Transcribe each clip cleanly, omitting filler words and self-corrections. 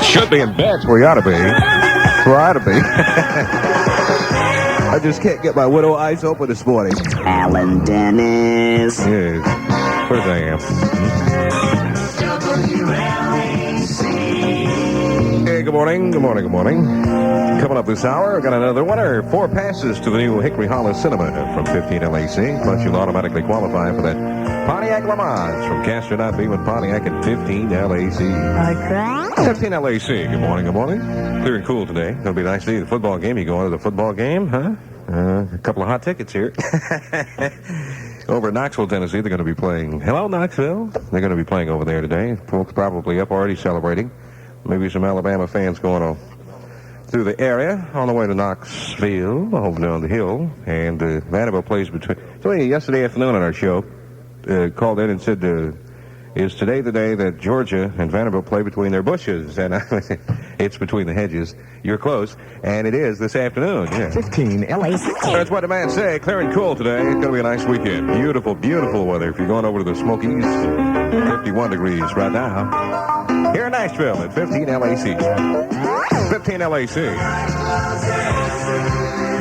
Should be in bed. Where you ought to be. Where I ought to be. I just can't get my widow eyes open this morning. Alan Dennis. Yes. Where's I am? Hey, good morning. Good morning. Good morning. Coming up this hour, I've got another winner. 4 passes to the new Hickory Hollow Cinema from 15 LAC. Plus, you'll automatically qualify for that Pontiac Lamont from Castro.B with Pontiac at 15 LAC. 15 LAC. Good morning. Good morning. Clear and cool today. It'll be a nice day. The football game. You going to the football game, huh? A couple of hot tickets here. Over in Knoxville, Tennessee, they're going to be playing. Hello, Knoxville. They're going to be playing over there today. Folks probably up already celebrating. Maybe some Alabama fans going on through the area on the way to Knoxville, over down the hill. And Vanderbilt plays between. So yesterday afternoon on our show, called in and said, is today the day that Georgia and Vanderbilt play between their bushes? And it's between the hedges. You're close. And it is this afternoon. Yeah. 15 LAC. That's what the man say. Clear and cool today. It's going to be a nice weekend. Beautiful, beautiful weather. If you're going over to the Smokies, 51 degrees right now. Here in Nashville at 15 LAC. 15 LAC.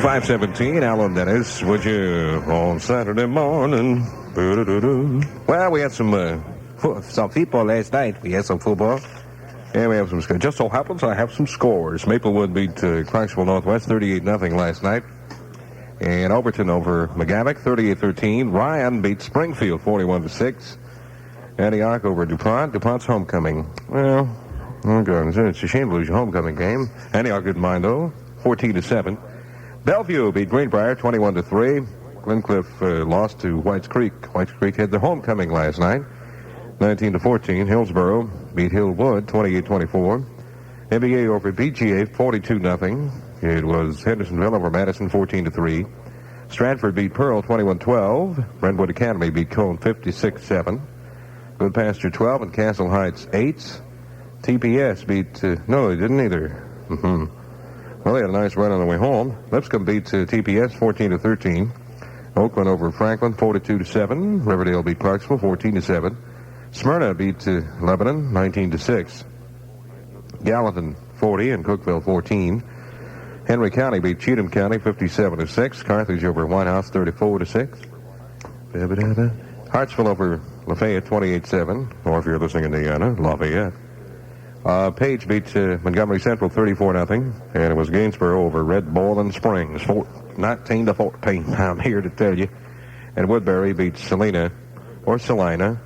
517, Alan Dennis, would you, on Saturday morning. Well, we had some football last night. We had some football. And we have some scores. Just so happens I have some scores. Maplewood beat Clarksville Northwest 38-0 last night. And Overton over McGavock 38-13. Ryan beat Springfield 41-6. Antioch over DuPont. DuPont's homecoming. Well, oh God, it's a shame to lose your homecoming game. Antioch didn't mind though, 14-7. Bellevue beat Greenbrier 21-3. Glencliff lost to Whites Creek. Whites Creek had their homecoming last night, 19-14. Hillsboro beat Hillwood 28-24. NBA over BGA 42-0. It was Hendersonville over Madison 14-3. Stratford beat Pearl 21-12. Brentwood Academy beat Cone 56-7. Good Pasture 12 and Castle Heights 8. TPS beat, no, they didn't either. Well, they had a nice run on the way home. Lipscomb beat TPS 14-13. Oakland over Franklin 42-7. Riverdale beat Clarksville 14-7. Smyrna beat Lebanon 19-6. Gallatin 40 and Cookville 14. Henry County beat Cheatham County 57-6. Carthage over White House 34-6. Hartsville over Lafayette 28-7. Or if you're listening in Indiana, Lafayette. Page beat Montgomery Central 34-0, and it was Gainsborough over Red Bowling Springs 19-14. I'm here to tell you. And Woodbury beat Salina or Salina,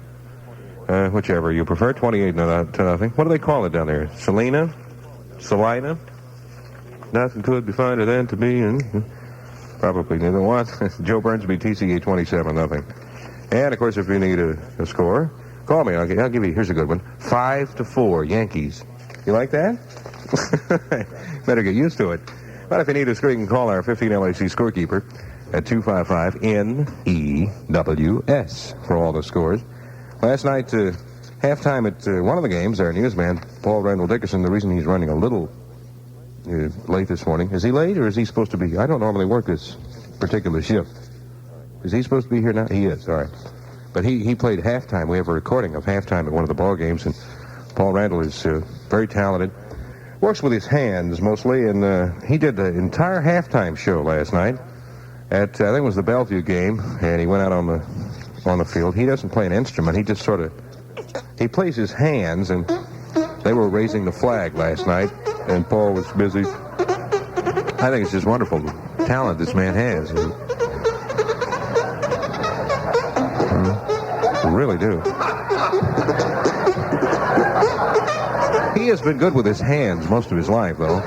whichever you prefer, 28-0. What do they call it down there? Salina? Salina? Nothing could be finer than to be, and probably neither one. Joe Burns beat TCA 27-0. And of course, if you need a score, call me. I'll give you. Here's a good one. 5-4 Yankees. You like that? Better get used to it. But if you need a score, you can call our 15 LAC scorekeeper at 255-NEWS for all the scores. Last night, halftime at one of the games, our newsman, Paul Randall Dickerson, the reason he's running a little late this morning. Is he late or is he supposed to be? I don't normally work this particular shift. Is he supposed to be here now? He is. All right. But he played halftime. We have a recording of halftime at one of the ball games, and Paul Randall is very talented. Works with his hands mostly, and he did the entire halftime show last night at I think it was the Bellevue game, and he went out on the field. He doesn't play an instrument. He just he plays his hands, and they were raising the flag last night, and Paul was busy. I think it's just wonderful the talent this man has. I really do. He has been good with his hands most of his life, though.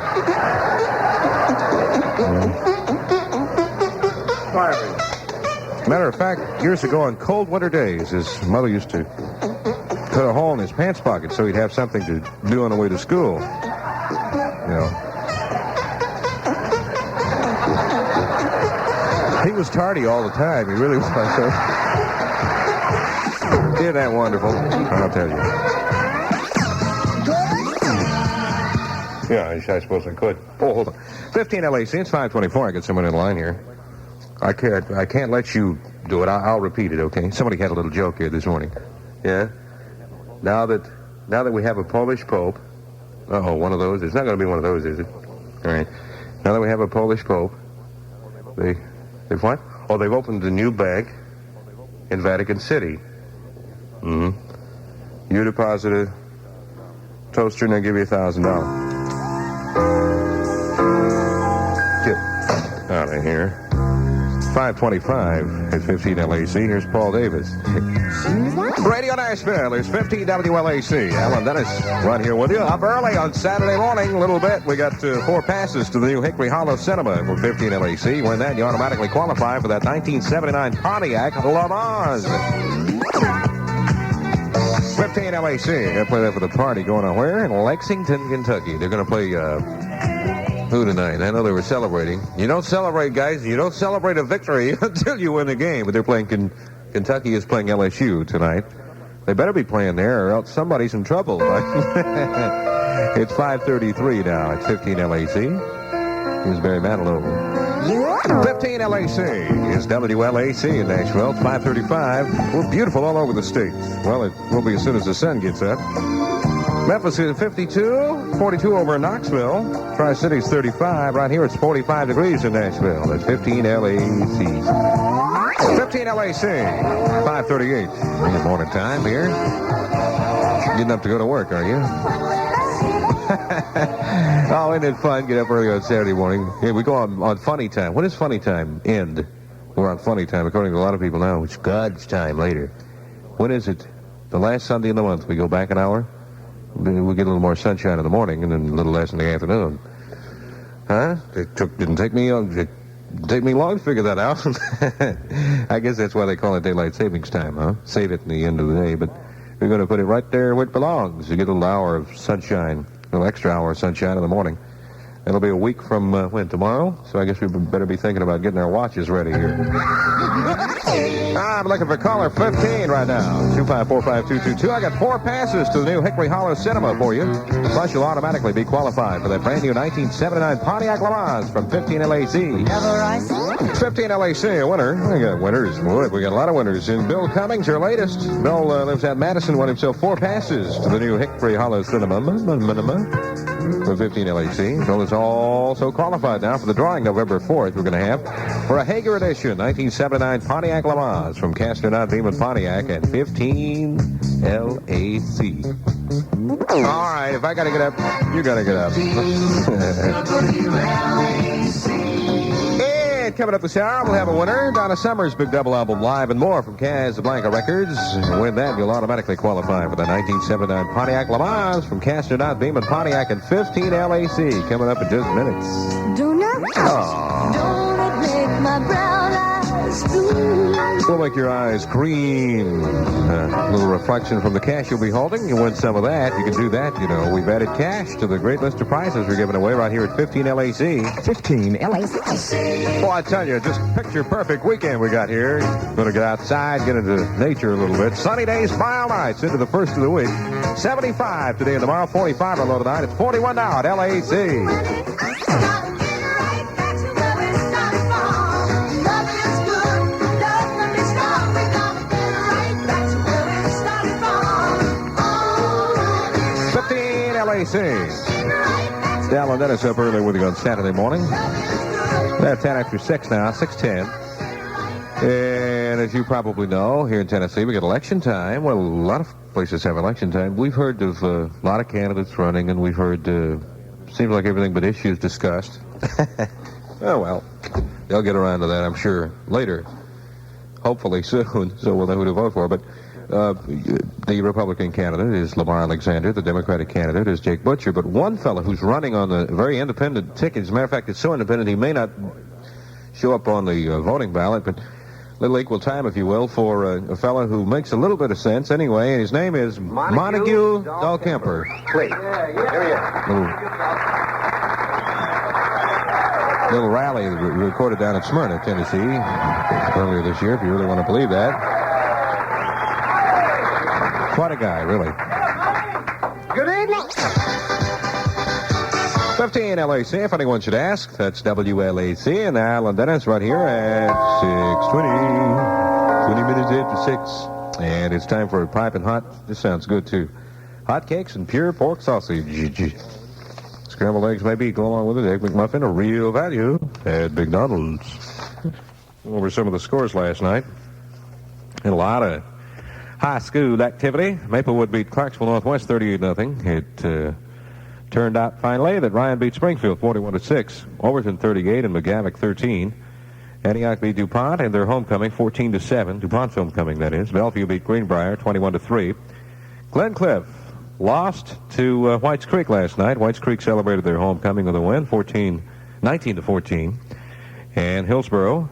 Matter of fact, years ago on cold winter days, his mother used to cut a hole in his pants pocket so he'd have something to do on the way to school. You know. He was tardy all the time. He really was. Isn't that wonderful? I'll tell you. Yeah, I suppose I could. Oh, hold on. 15 LAC, it's 524. I got someone in line here. I can't let you do it. I'll repeat it, okay? Somebody had a little joke here this morning. Yeah? Now that we have a Polish Pope, Oh, one of those? It's not going to be one of those, is it? All right. Now that we have a Polish Pope, they've what? Oh, they've opened a new bank in Vatican City. Mm-hmm. You deposit a toaster and they'll give you $1,000. Get out of here. 525 at 15 LAC. Here's Paul Davis. Radio Nashville. There's 15 WLAC. Alan Dennis right here with you. Up early on Saturday morning. A little bit. We got 4 passes to the new Hickory Hollow Cinema for 15 LAC. Win that, you automatically qualify for that 1979 Pontiac Le Mans. 15 LAC. They'll play that for the party going on where? In Lexington, Kentucky. They're going to play... who tonight? I know they were celebrating. You don't celebrate, guys. You don't celebrate a victory until you win the game. But they're playing... Kentucky is playing LSU tonight. They better be playing there or else somebody's in trouble. It's 5:33 now. It's 15 LAC. Here's Barry Manilow. 15 LAC is WLAC in Nashville. It's 5:35. We're beautiful all over the state. Well, it will be as soon as the sun gets up. Memphis is 52, 42 over in Knoxville. Tri-City's 35. Right here it's 45 degrees in Nashville. That's 15 LAC. 15 LAC, 5:38. Good morning time here. Getting up to go to work, are you? Oh, isn't it fun? Get up early on Saturday morning. Yeah, we go on funny time. When does funny time end? We're on funny time, according to a lot of people now. It's God's time later. When is it? The last Sunday in the month. We go back an hour. We get a little more sunshine in the morning and then a little less in the afternoon. Huh? Didn't take me long to figure that out. I guess that's why they call it daylight savings time, huh? Save it in the end of the day, but we're going to put it right there where it belongs. You get a little hour of sunshine, a little extra hour of sunshine in the morning. It'll be a week from when? Tomorrow? So I guess we better be thinking about getting our watches ready here. I'm looking for caller 15 right now. 2545222. I got 4 passes to the new Hickory Hollow Cinema for you. Plus, you'll automatically be qualified for that brand new 1979 Pontiac Le Mans from 15 LAC. 15 LAC, a winner. We got winners. Boy, we got a lot of winners. And Bill Cummings, your latest. Bill lives at Madison, won himself 4 passes to the new Hickory Hollow Cinema. For 15 LAC. Bill is also qualified now for the drawing November 4th we're going to have for a Hager edition 1979 Pontiac Le Mans from Castor Beam Pontiac at 15 LAC. All right, if I got to get up, you got to get up. And coming up this hour, we'll have a winner. Donna Summer's big double album live and more from Casablanca Records. Win that, you'll automatically qualify for the 1979 Pontiac Le Mans from Castor Beam Pontiac at 15 LAC. Coming up in just minutes. Donut make my brown eyes blue. We'll make your eyes green. A little reflection from the cash you'll be holding. You win some of that. You can do that, you know. We've added cash to the great list of prizes we're giving away right here at 15 LAC. 15 LAC. Well, I tell you, just picture perfect weekend we got here. Going to get outside, get into nature a little bit. Sunny days, mild nights into the first of the week. 75 today and tomorrow, 45 or low tonight. It's 41 now at LAC. Alan Dennis up early with you on Saturday morning. That's 10 after 6 now, 6:10. And as you probably know, here in Tennessee, we got election time. Well, a lot of places have election time. We've heard of a lot of candidates running, and we've heard, seems like everything but issues discussed. Oh, well, they'll get around to that, I'm sure, later. Hopefully soon, so we'll know who to vote for. But the Republican candidate is Lamar Alexander. The Democratic candidate is Jake Butcher. But one fellow who's running on a very independent ticket, as a matter of fact, it's so independent he may not show up on the voting ballot, but a little equal time, if you will, for a fellow who makes a little bit of sense anyway, and his name is Montague Dahlkemper. Wait, here he is. Little rally recorded down in Smyrna, Tennessee, earlier this year, if you really want to believe that. Quite a guy, really. Good evening. 15 LAC, if anyone should ask. That's WLAC and Alan Dennis right here at 6:20. 20 minutes after 6. And it's time for a piping hot. This sounds good, too. Hot cakes and pure pork sausage. Scrambled eggs maybe go along with it. Egg McMuffin, a real value at McDonald's. Over some of the scores last night. And a lot of high school activity. Maplewood beat Clarksville Northwest 38-0. It turned out finally that Ryan beat Springfield 41-6. Overton 38 and McGavick 13. Antioch beat DuPont and their homecoming 14-7. DuPont's homecoming, that is. Bellevue beat Greenbrier 21-3. Glencliff lost to Whites Creek last night. Whites Creek celebrated their homecoming with a win, 19-14. And Hillsboro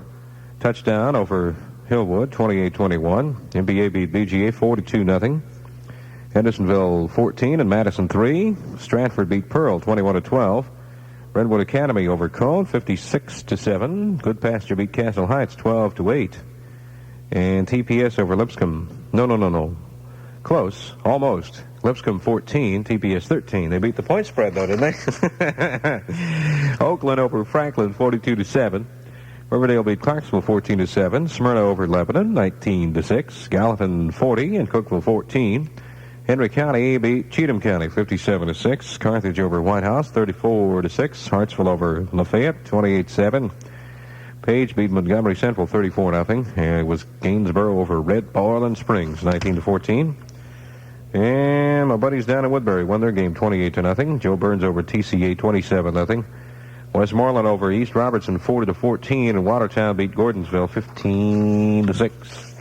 touchdown over Hillwood, 28-21. MBA beat BGA 42-0. Hendersonville 14 and Madison 3. Stratford beat Pearl 21-12. Redwood Academy over Cone 56-7. Good Pasture beat Castle Heights 12-8. And TPS over Lipscomb. No. Close. Almost. Lipscomb 14, TPS 13. They beat the point spread, though, didn't they? Oakland over Franklin 42-7. Riverdale beat Clarksville 14-7. Smyrna over Lebanon 19-6. Gallatin 40 and Cookeville 14. Henry County beat Cheatham County 57-6. Carthage over White House 34-6. Hartsville over Lafayette 28-7. Page beat Montgomery Central 34-0. And it was Gainsborough over Red Borland Springs 19-14. And my buddies down in Woodbury won their game 28-0. Joe Burns over TCA 27-0. Westmoreland over East Robertson 40-14. And Watertown beat Gordonsville 15-6.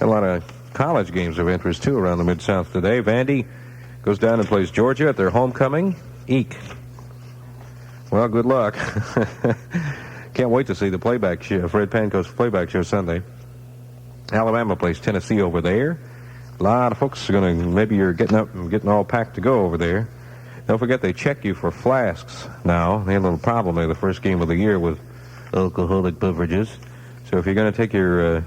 A lot of college games of interest, too, around the Mid-South today. Vandy goes down and plays Georgia at their homecoming. Eek. Well, good luck. Can't wait to see the playback show, Fred Panko's playback show Sunday. Alabama plays Tennessee over there. A lot of folks are going to, maybe you're getting up and getting all packed to go over there. Don't forget they check you for flasks now. They had a little problem there the first game of the year with alcoholic beverages. So if you're going to take your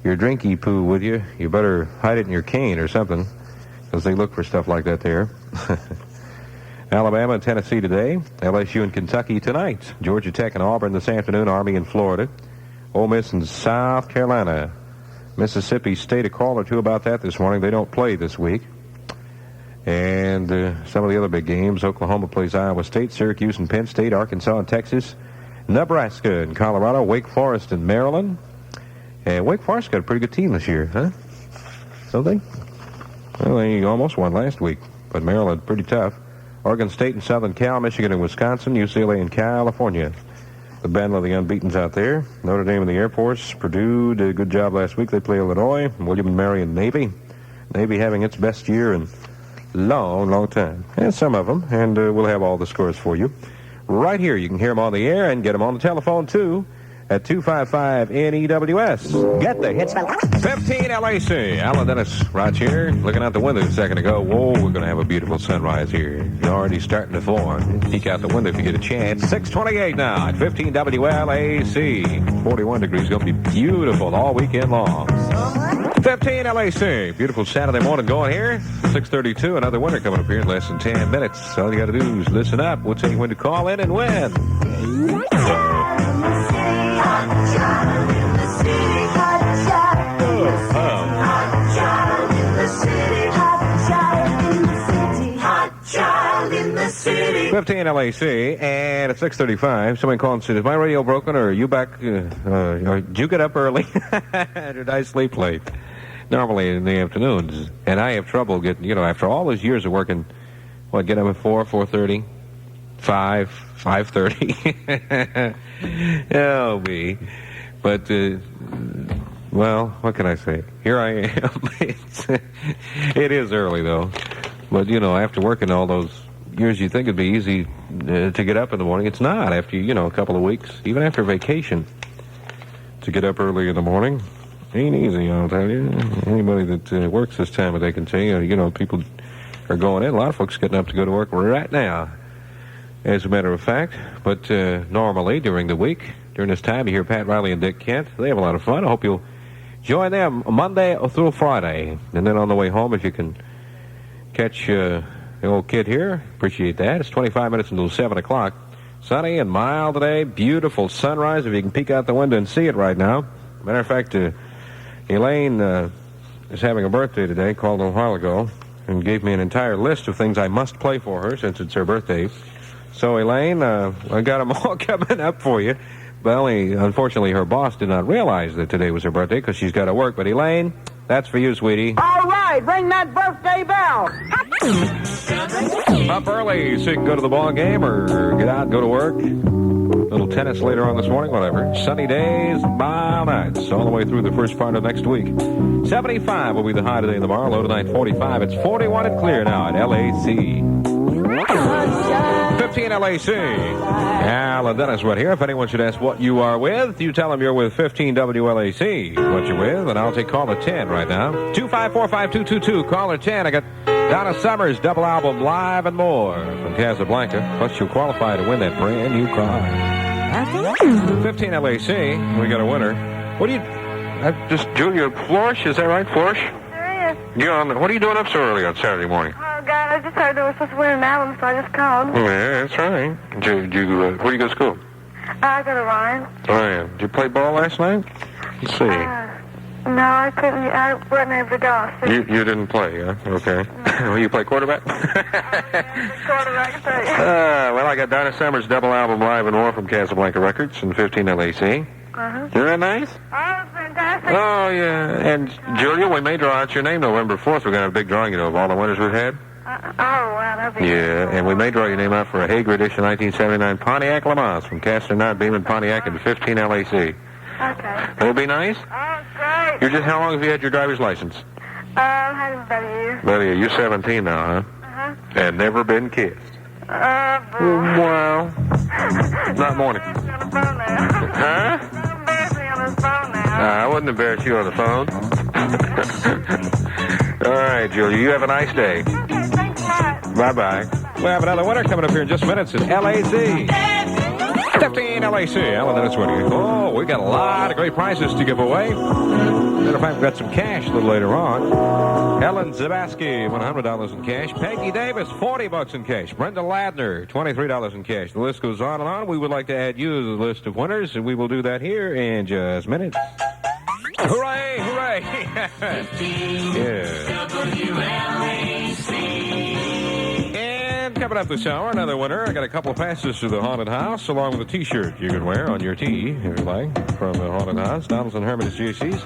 drinky poo with you, you better hide it in your cane or something, because they look for stuff like that there. Alabama and Tennessee today. LSU and Kentucky tonight. Georgia Tech and Auburn this afternoon. Army in Florida. Ole Miss and South Carolina. Mississippi State, a call or two about that this morning. They don't play this week. And some of the other big games. Oklahoma plays Iowa State, Syracuse and Penn State, Arkansas and Texas, Nebraska and Colorado, Wake Forest and Maryland. And Wake Forest got a pretty good team this year, huh? Don't they? Well, they almost won last week, but Maryland pretty tough. Oregon State and Southern Cal, Michigan and Wisconsin, UCLA and California. The battle of the unbeatens out there. Notre Dame and the Air Force. Purdue did a good job last week. They play Illinois. William and Mary and Navy. Navy having its best year in long time. And some of them. And we'll have all the scores for you right here. You can hear them on the air and get them on the telephone, too, at 255-NEWS. Get the hits. 15 LAC. Alan Dennis right here. Looking out the window a second ago. Whoa, we're going to have a beautiful sunrise here. It's already starting to form. Peek out the window if you get a chance. 6:28 now at 15 WLAC. 41 degrees. Going to be beautiful all weekend long. 15 LAC. Beautiful Saturday morning going here. 6:32. Another winner coming up here in less than 10 minutes. All you got to do is listen up. We'll tell you when to call in and win. Hot child in the city, hot child in the city, hot child in the city. 15 LAC, and at 6:35, somebody called and said, "Is my radio broken, or are you back? Or did you get up early? Did I sleep late?" Normally in the afternoons, and I have trouble getting, after all those years of working, get up at 4:30, 5:30. Oh, me. But, well, what can I say? Here I am. It is early, though. But, after working all those years, you'd think it'd be easy to get up in the morning. It's not after, a couple of weeks, even after vacation, to get up early in the morning. Ain't easy, I'll tell you. Anybody that works this time of day can tell you, people are going in. A lot of folks getting up to go to work right now, as a matter of fact. But normally, during the week, during this time, you hear Pat Riley and Dick Kent. They have a lot of fun. I hope you'll join them Monday through Friday. And then on the way home, if you can catch the old kid here, appreciate that. It's 25 minutes until 7 o'clock. Sunny and mild today. Beautiful sunrise, if you can peek out the window and see it right now. Matter of fact, Elaine is having a birthday today, called a while ago, and gave me an entire list of things I must play for her since it's her birthday. So, Elaine, I got them all coming up for you. But unfortunately, her boss did not realize that today was her birthday because she's got to work. But, Elaine, that's for you, sweetie. All right, ring that birthday bell. Up early so you can go to the ball game or get out and go to work. Little tennis later on this morning, whatever. Sunny days, mild nights, all the way through the first part of next week. 75 will be the high today and tomorrow. Low tonight, 45. It's 41 and clear now at LAC. 15 LAC. Alan Dennis right here. If anyone should ask what you are with, you tell them you're with 15 WLAC. What you're with, and I'll take caller 10 right now. 2545222. Caller 10. I got Donna Summers' double album, Live and More, from Casablanca. Plus, you'll qualify to win that brand new car. 15 LAC. We got a winner. What do you... just Julia Florsch, is that right, Florsch? What are you doing up so early on Saturday morning? Oh, God, I just heard they were supposed to win an album, so I just called. Yeah, that's right. Where do you go to school? I go to Ryan. Ryan. Did you play ball last night? Let's see. No, I couldn't. I wasn't able to go. You didn't play, huh? Okay. Well, you play quarterback? Quarterback, too. Well, I got Donna Summers' double album, Live and More, from Casablanca Records and 15 LAC. Isn't that nice? Oh, fantastic. Oh, yeah. And, Julia, we may draw out your name November 4th. We're going to have a big drawing, of all the winners we've had. Oh, wow, that'd be Yeah, and we may draw your name out for a Hager Edition 1979 Pontiac LaMance from Castor Knott Beeman Pontiac and 15 LAC. Okay. That'll be nice? Oh, great. How long have you had your driver's license? I had about a year. About a year. You're 17 now, huh? And never been kissed. Well, not morning. On the phone now. Huh? Don't embarrass me on this phone now. I wouldn't embarrass you on the phone. All right, Julia, you have a nice day. Okay, thanks a lot. Bye-bye. We have another winner coming up here in just minutes. It's LAC. 15 LAC. Alan Dennis winning. Oh, we got a lot of great prizes to give away. Matter of fact, we've got some cash a little later on. Helen Zabaski, $100 in cash. Peggy Davis, $40 in cash. Brenda Ladner, $23 in cash. The list goes on and on. We would like to add you to the list of winners, and we will do that here in just minutes. Hooray, hooray. Yeah. And coming up this hour, another winner. I got a couple of passes to the haunted house, along with a T-shirt you can wear on your tee, if you like, from the haunted house. Donaldson Hermitage JC's.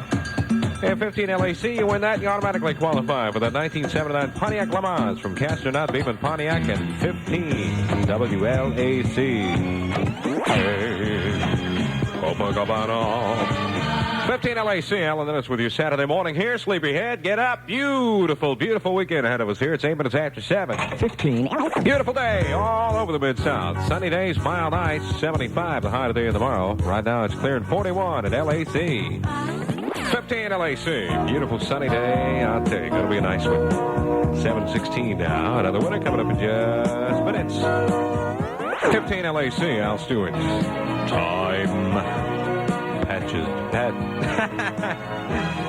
And 15 LAC, you win that, you automatically qualify for that 1979 Pontiac LaMance from Castor Knott Beeman Pontiac and 15 WLAC. Hey, Copacabana. 15 LAC, Alan Dennis with you Saturday morning here. Sleepyhead, get up. Beautiful, beautiful weekend ahead of us here. It's 8 minutes after 7. 15. Beautiful day all over the Mid-South. Sunny days, mild nights, 75 the high today and tomorrow. Right now it's clearing 41 at LAC. 15 LAC, beautiful sunny day. I'll tell you, gonna be a nice one. 7:16 now. Another winner coming up in just minutes. 15 LAC, Al Stewart. Time patches.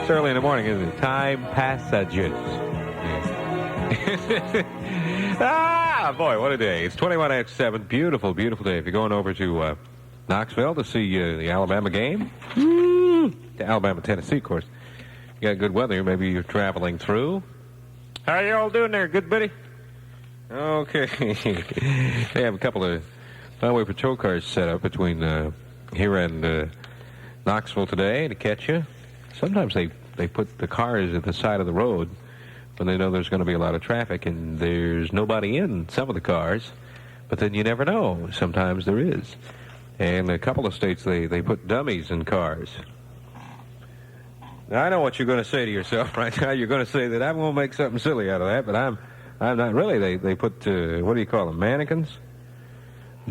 It's early in the morning, isn't it? Time passages. Ah, boy, what a day. It's 21 after 7. Beautiful, beautiful day. If you're going over to Knoxville to see the Alabama game, to Alabama, Tennessee, of course. You got good weather. Maybe you're traveling through. How you all doing there, good buddy? Okay. They have a couple of highway patrol cars set up between here and Knoxville today to catch you. Sometimes they put the cars at the side of the road when they know there's going to be a lot of traffic and there's nobody in some of the cars. But then you never know. Sometimes there is. And a couple of states, they put dummies in cars. Now, I know what you're going to say to yourself right now. You're going to say that I'm going to make something silly out of that, but I'm not really. They put, what do you call them, mannequins?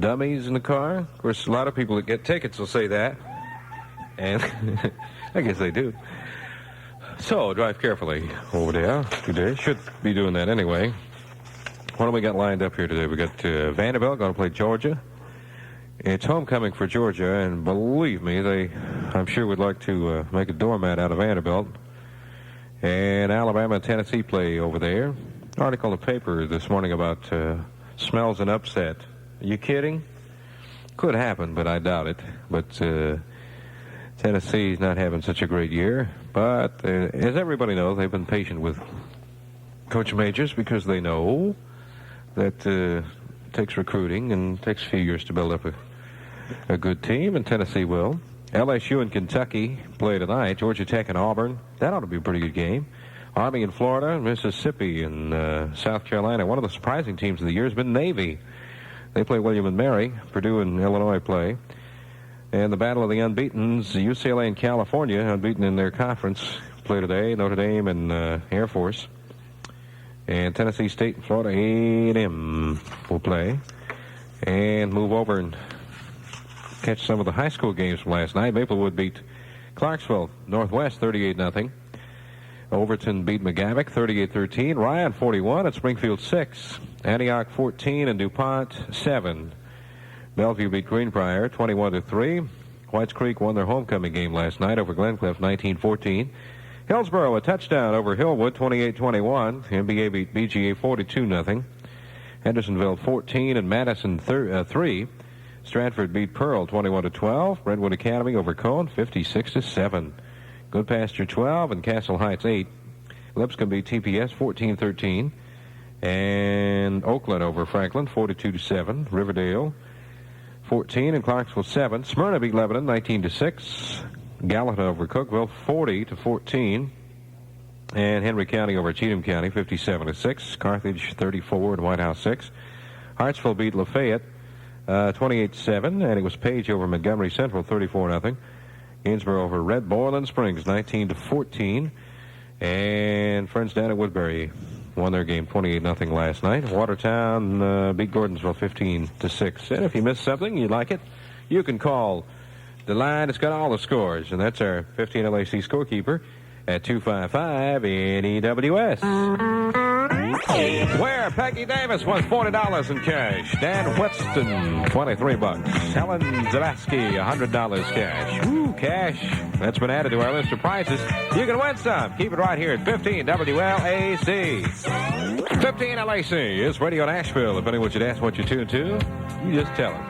Dummies in the car? Of course, a lot of people that get tickets will say that. And I guess they do. So, drive carefully over there today. Should be doing that anyway. What do we got lined up here today? We got Vanderbilt going to play Georgia. It's homecoming for Georgia, and believe me, I'm sure would like to make a doormat out of Vanderbilt. And Alabama and Tennessee play over there. Article in the paper this morning about smells an upset. Are you kidding? Could happen, but I doubt it. But Tennessee's not having such a great year. But as everybody knows, they've been patient with Coach Majors because they know that takes recruiting and takes a few years to build up a good team, and Tennessee will. LSU and Kentucky play tonight. Georgia Tech and Auburn. That ought to be a pretty good game. Army in Florida, Mississippi, and South Carolina. One of the surprising teams of the year has been Navy. They play William and Mary. Purdue and Illinois play. And the battle of the unbeatens, UCLA and California, unbeaten in their conference, play today. Notre Dame and Air Force. And Tennessee State and Florida A&M will play. And move over and catch some of the high school games from last night. Maplewood beat Clarksville Northwest 38-0. Overton beat McGavock 38-13. Ryan 41 at Springfield 6. Antioch 14 and DuPont 7. Bellevue beat Greenbrier 21-3. Whites Creek won their homecoming game last night over Glencliff 19-14. Hillsboro a touchdown over Hillwood 28-21. MBA beat BGA 42-0. Hendersonville 14 and Madison 3. Stratford beat Pearl 21-12. Redwood Academy over Cone 56-7. Good Pasture 12 and Castle Heights 8. Lipscomb beat TPS 14-13. And Oakland over Franklin 42-7. Riverdale 14 and Clarksville 7. Smyrna beat Lebanon 19-6. Gallatin over Cookeville 40-14. And Henry County over Cheatham County 57-6. Carthage 34 and White House 6. Hartsville beat Lafayette 28-7. And it was Page over Montgomery Central 34-0. Gainsborough over Red Borland Springs 19-14. And friends down at Woodbury won their game 28-0 last night. Watertown beat Gordonsville 15-6. And if you missed something, you like it, you can call the line. It's got all the scores, and that's our 15 LAC scorekeeper at 255-NEWS. Where Peggy Davis won $40 in cash. Dan Weston, $23. Helen Zavatsky, $100 cash. Woo, cash. That's been added to our list of prizes. You can win some. Keep it right here at 15 WLAC. 15 LAC is Radio Nashville. If anyone should ask what you tune to, you just tell them.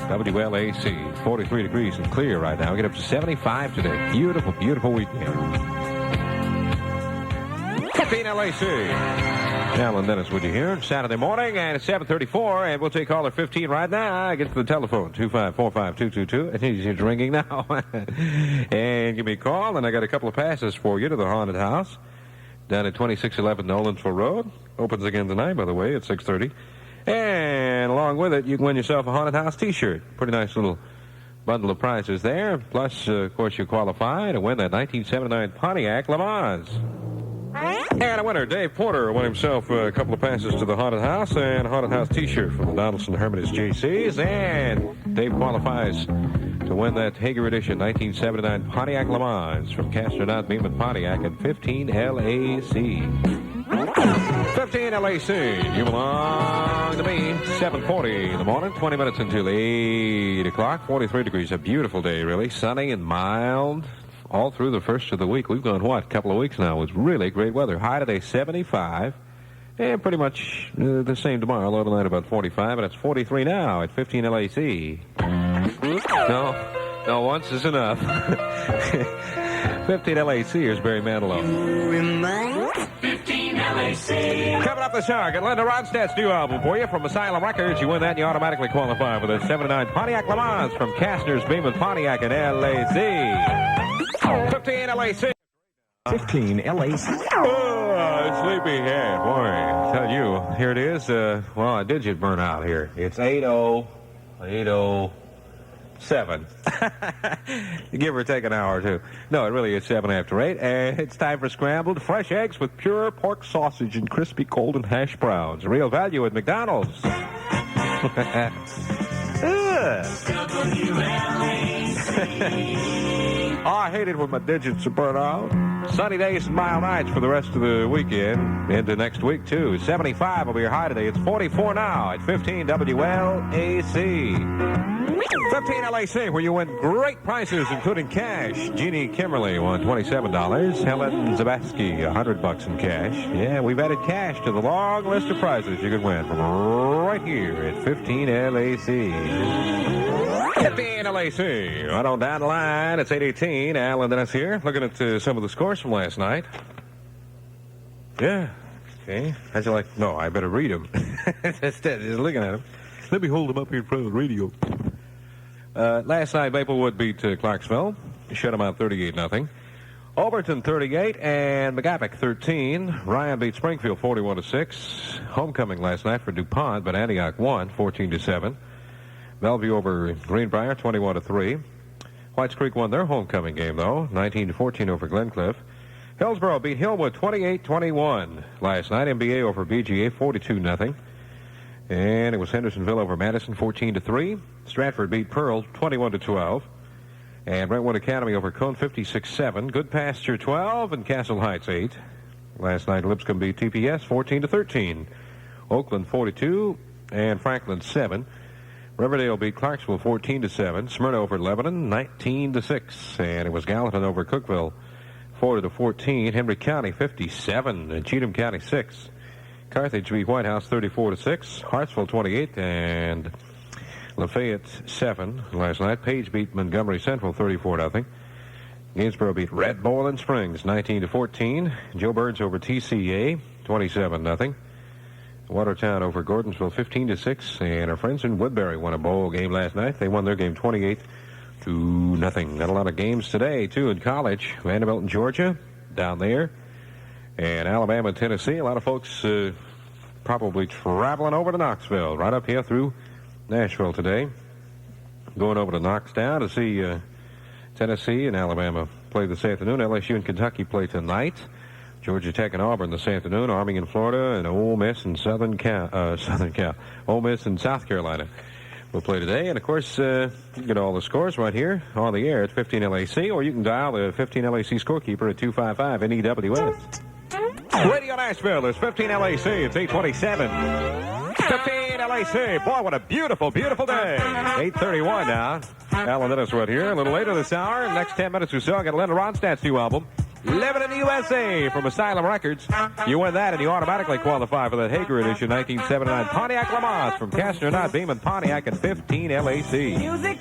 WLAC, 43 degrees and clear right now. We get up to 75 today. Beautiful, beautiful weekend. 15 LAC. Alan Dennis with you here Saturday morning, and it's 7:34, and we'll take caller 15 right now. Get to the telephone, 2545222. It's ringing now. And give me a call, and I got a couple of passes for you to the haunted house down at 2611 Nolensville Road. Opens again tonight, by the way, at 6:30. And along with it, you can win yourself a haunted house T-shirt. Pretty nice little bundle of prizes there. Plus, of course, you qualify to win that 1979 Pontiac Le Mans. And a winner, Dave Porter, won himself a couple of passes to the haunted house and a haunted house T-shirt from the Donaldson Hermitage JCs. And Dave qualifies to win that Hager edition 1979 Pontiac Le Mans from Castronaut Beeman Pontiac at 15 LAC. 15 LAC, you belong to me. 7:40 in the morning, 20 minutes until 8 o'clock. 43 degrees, a beautiful day, really. Sunny and mild all through the first of the week. We've gone, what, a couple of weeks now with really great weather. High today, 75. And pretty much the same tomorrow. Low tonight about 45, and it's 43 now at 15 LAC. No, once is enough. 15 LAC, here's Barry Manilow. 15 LAC. Coming up this hour, get Linda Ronstadt's new album for you from Asylum Records. You win that, and you automatically qualify for the 79 Pontiac Le Mans from Kastner's Beeman Pontiac in LAC. 15 LAC. 15 LAC. Oh, sleepyhead. Boy, I tell you, here it is. Well, a digit burn out here. It's 8:07. Give or take an hour or two. No, it really is 7 after 8. And it's time for scrambled fresh eggs with pure pork sausage and crispy golden hash browns. Real value at McDonald's. Oh, I hate it when my digits are burnt out. Sunny days and mild nights for the rest of the weekend. Into next week, too. 75 will be your high today. It's 44 now at 15 WLAC. 15 LAC, where you win great prices, including cash. Jeannie Kimberly won $27. Helen Zabatsky, $100 in cash. Yeah, we've added cash to the long list of prizes you can win from right here at 15 LAC. 15 LAC. Right on down the line, it's 8:18. Alan Dennis here, looking at some of the scores from last night. Yeah. Okay. How'd you like? No, I better read them. Just looking at them. Let me hold them up here in front of the radio. Last night, Maplewood beat Clarksville. Shut them out 38-0. Overton 38 and McGavick 13. Ryan beat Springfield 41-6. Homecoming last night for DuPont, but Antioch won 14-7. Bellevue over Greenbrier 21-3. Whites Creek won their homecoming game though, 19-14 over Glencliff. Hillsborough beat Hillwood 28-21 last night. MBA over BGA 42-0. And it was Hendersonville over Madison 14-3. Stratford beat Pearl 21-12. And Brentwood Academy over Cone 56-7. Good Pasture 12 and Castle Heights 8. Last night Lipscomb beat TPS 14-13. Oakland 42 and Franklin 7. Riverdale beat Clarksville 14-7. Smyrna over Lebanon 19-6. And it was Gallatin over Cookeville 40-14. Henry County 57 and Cheatham County 6. Carthage beat White House 34-6. Hartsville 28 and Lafayette 7 last night. Page beat Montgomery Central 34-0. Gainsborough beat Red Boiling Springs 19-14. Joe Burns over TCA 27-0. Watertown over Gordonsville 15-6. And our friends in Woodbury won a bowl game last night. They won their game 28-0. Got a lot of games today too in college. Vanderbilt and Georgia down there. And Alabama and Tennessee. A lot of folks probably traveling over to Knoxville, right up here through Nashville today. Going over to Knoxtown to see Tennessee and Alabama play this afternoon. LSU and Kentucky play tonight. Georgia Tech and Auburn this afternoon. Army in Florida and Ole Miss and Ole Miss and South Carolina will play today. And of course, you get all the scores right here on the air at 15LAC, or you can dial the 15LAC scorekeeper at 255-NEWS. Radio Nashville is 15LAC. It's 827. 15LAC. Boy, what a beautiful, beautiful day. 8:31 now. Alan Dennis right here. A little later this hour, next 10 minutes or so, I got Linda Ronstadt's new album, Living in the USA, from Asylum Records. You win that, and you automatically qualify for that Hager edition 1979 Pontiac Lamont from Castner Knott Beam and Pontiac at 15LAC. Music